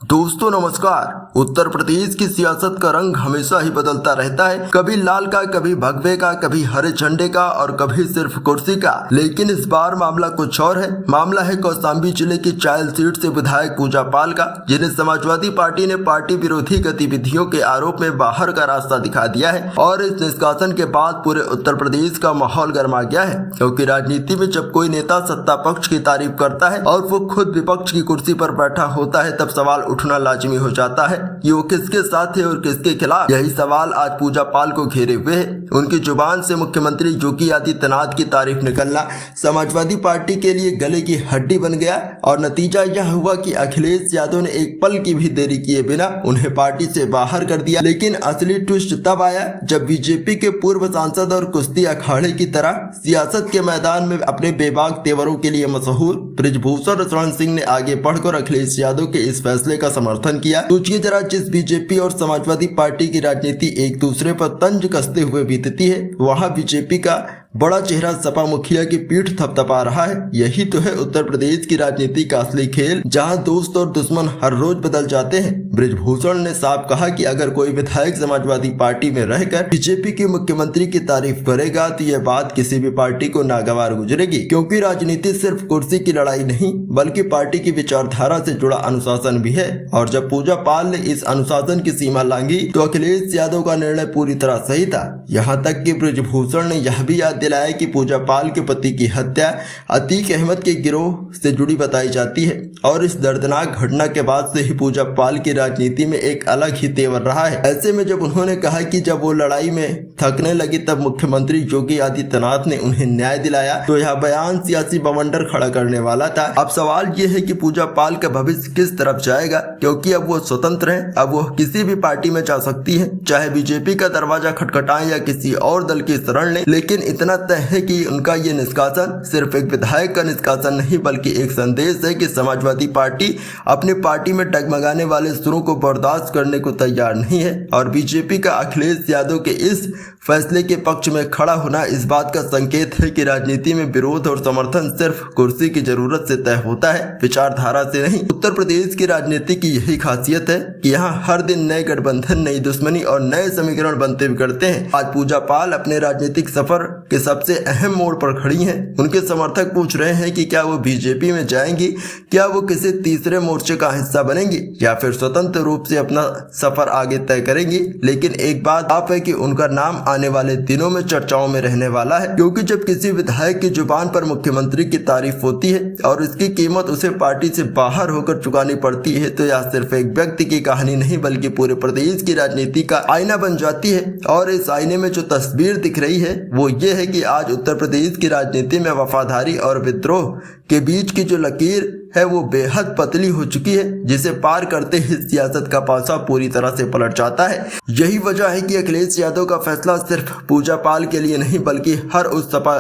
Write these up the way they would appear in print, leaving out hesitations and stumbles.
दोस्तों नमस्कार। उत्तर प्रदेश की सियासत का रंग हमेशा ही बदलता रहता है, कभी लाल का, कभी भगवे का, कभी हरे झंडे का और कभी सिर्फ कुर्सी का। लेकिन इस बार मामला कुछ और है। मामला है कौशाम्बी जिले की चायल सीट से विधायक पूजा पाल का, जिन्हें समाजवादी पार्टी ने पार्टी विरोधी गतिविधियों के आरोप में बाहर का रास्ता दिखा दिया है। और इस निष्कासन के बाद पूरे उत्तर प्रदेश का माहौल गर्मा गया है, क्योंकि राजनीति में जब कोई नेता सत्ता पक्ष की तारीफ करता है और वो खुद विपक्ष की कुर्सी पर बैठा होता है, तब सवाल उठना लाजमी हो जाता है कि वो किसके साथ है और किसके खिलाफ। यही सवाल आज पूजा पाल को घेरे हुए है। उनकी जुबान से मुख्यमंत्री योगी आदित्यनाथ की तारीफ निकलना समाजवादी पार्टी के लिए गले की हड्डी बन गया और नतीजा यह हुआ कि अखिलेश यादव ने एक पल की भी देरी किए बिना उन्हें पार्टी से बाहर कर दिया। लेकिन असली ट्विस्ट तब आया जब बीजेपी के पूर्व सांसद और कुश्ती अखाड़े की तरह सियासत के मैदान में अपने बेबाक तेवरों के लिए मशहूर बृजभूषण शरण सिंह ने आगे बढ़कर अखिलेश यादव के इस फैसले का समर्थन किया। सोचिए जरा, जिस बीजेपी और समाजवादी पार्टी की राजनीति एक दूसरे पर तंज कसते हुए बीतती है, वहां बीजेपी का बड़ा चेहरा सपा मुखिया की पीठ थपथपा रहा है। यही तो है उत्तर प्रदेश की राजनीति का असली खेल, जहां दोस्त और दुश्मन हर रोज बदल जाते हैं। बृजभूषण ने साफ कहा कि अगर कोई विधायक समाजवादी पार्टी में रहकर बीजेपी के मुख्यमंत्री की तारीफ करेगा तो यह बात किसी भी पार्टी को नागवार गुजरेगी, क्योंकि राजनीति सिर्फ कुर्सी की लड़ाई नहीं बल्कि पार्टी की विचारधारा से जुड़ा अनुशासन भी है। और जब पूजा पाल ने इस अनुशासन की सीमा लांघी तो अखिलेश यादव का निर्णय पूरी तरह सही था। यहाँ तक कि बृजभूषण ने यह भी याद दिलाया कि पूजा पाल के पति की हत्या अतीक अहमद के गिरोह से जुड़ी बताई जाती है और इस दर्दनाक घटना के बाद से ही पूजा पाल की राजनीति में एक अलग ही तेवर रहा है। ऐसे में जब उन्होंने कहा कि जब वो लड़ाई में थकने लगी तब मुख्यमंत्री योगी आदित्यनाथ ने उन्हें न्याय दिलाया, तो यह बयान सियासी बवंडर खड़ा करने वाला था। अब सवाल ये है कि पूजा पाल का भविष्य किस तरफ जाएगा, क्योंकि अब वो स्वतंत्र है। अब वो किसी भी पार्टी में जा सकती है, चाहे बीजेपी का दरवाजा खटखटाए या किसी और दल की शरण ले। लेकिन इतना तय है कि उनका ये निष्कासन सिर्फ एक विधायक का निष्कासन नहीं बल्कि एक संदेश है कि समाजवादी पार्टी अपनी पार्टी में डगमगाने वाले सुरों को बर्दाश्त करने को तैयार नहीं है। और बीजेपी का अखिलेश यादव के इस फैसले के पक्ष में खड़ा होना इस बात का संकेत है कि राजनीति में विरोध और समर्थन सिर्फ कुर्सी की जरूरत से तय होता है, विचारधारा से नहीं। उत्तर प्रदेश की राजनीति की यही खासियत है कि यहाँ हर दिन नए गठबंधन, नई दुश्मनी और नए समीकरण बनते बिगड़ते हैं। आज पूजा पाल अपने राजनीतिक सफर के सबसे अहम मोड़ पर खड़ी हैं। उनके समर्थक पूछ रहे हैं कि क्या वो बीजेपी में जाएंगी, क्या वो किसी तीसरे मोर्चे का हिस्सा बनेंगी या फिर स्वतंत्र रूप से अपना सफर आगे तय करेंगी। लेकिन एक बात साफ है कि उनका नाम आने वाले दिनों में चर्चाओं में रहने वाला है, क्योंकि जब किसी विधायक की जुबान पर मुख्यमंत्री की तारीफ होती है और इसकी कीमत उसे पार्टी से बाहर होकर चुकानी पड़ती है, तो यह सिर्फ एक व्यक्ति की कहानी नहीं बल्कि पूरे प्रदेश की राजनीति का आईना बन जाती है। और इस आईने में जो तस्वीर दिख रही है वो ये है कि आज उत्तर प्रदेश की राजनीति में वफादारी और विद्रोह के बीच की जो लकीर है वो बेहद पतली हो चुकी है, जिसे पार करते ही सियासत का पासा पूरी तरह से पलट जाता है। यही वजह है कि अखिलेश यादव का फैसला सिर्फ पूजा पाल के लिए नहीं बल्कि हर उस सपा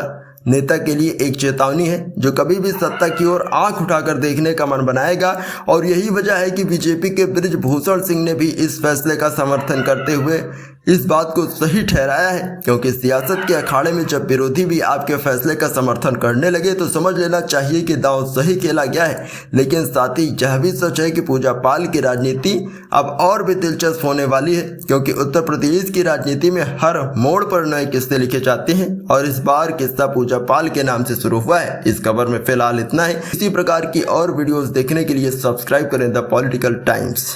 नेता के लिए एक चेतावनी है जो कभी भी सत्ता की ओर आंख उठाकर देखने का मन बनाएगा। और यही वजह है कि बीजेपी के बृजभूषण सिंह ने भी इस फैसले का समर्थन करते हुए इस बात को सही ठहराया है, क्योंकि सियासत के अखाड़े में जब विरोधी भी आपके फैसले का समर्थन करने लगे तो समझ लेना चाहिए कि दांव सही खेला गया है। लेकिन साथ ही यह भी सच है कि पूजा पाल की राजनीति अब और भी दिलचस्प होने वाली है, क्योंकि उत्तर प्रदेश की राजनीति में हर मोड़ पर नए किस्से लिखे जाते हैं और इस बार किस्सा पूजा पाल के नाम से शुरू हुआ है। इस खबर में फिलहाल इतना है। इसी प्रकार की और वीडियोस देखने के लिए सब्सक्राइब करें द पॉलिटिकल टाइम्स।